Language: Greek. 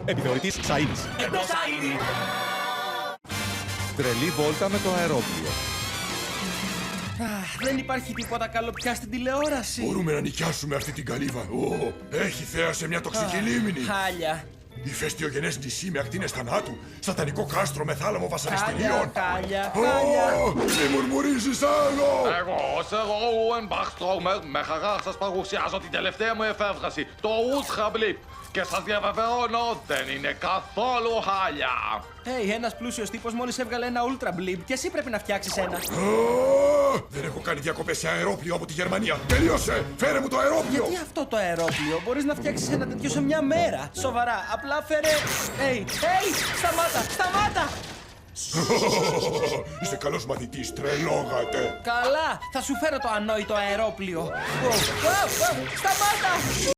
Επιθεωρητής Σαΐδης. Εντός Σαΐδη. Τρελή βόλτα με το αερόπλιο. Δεν υπάρχει τίποτα καλό πια στην τηλεόραση. Μπορούμε να νοικιάσουμε αυτή την καλύβα. Έχει θέα σε μια τοξική λίμνη. Χάλια. Ηφαιστειογενές νησί με ακτίνες θανάτου. Σατανικό κάστρο με θάλαμο βασανιστήριων. Χάλια. Μη μουρμουρίζεις άλλο! Εγώ, Σερ Όουεν Μπαχστρόμερ, με χαρά σας παρουσιάζω την τελευταία μου εφεύρεση, το Ultra Blip. Και σας διαβεβαιώνω, δεν είναι καθόλου χάλια. Ένας πλούσιος τύπος μόλις έβγαλε ένα Ultra Blip και εσύ πρέπει να φτιάξεις ένα. Δεν έχω κάνει διακοπές σε αερόπλιο από τη Γερμανία. Τελείωσε! Φέρε μου το αερόπλιο! Γιατί αυτό το αερόπλιο μπορείς να φτιάξεις ένα τέτοιο σε μια μέρα. Σοβαρά, απλά φέρε... Σταμάτα! Είστε καλός μαθητής, τρελόγατε. Καλά, θα σου φέρω το ανόητο αερόπλιο. Σταμάτα!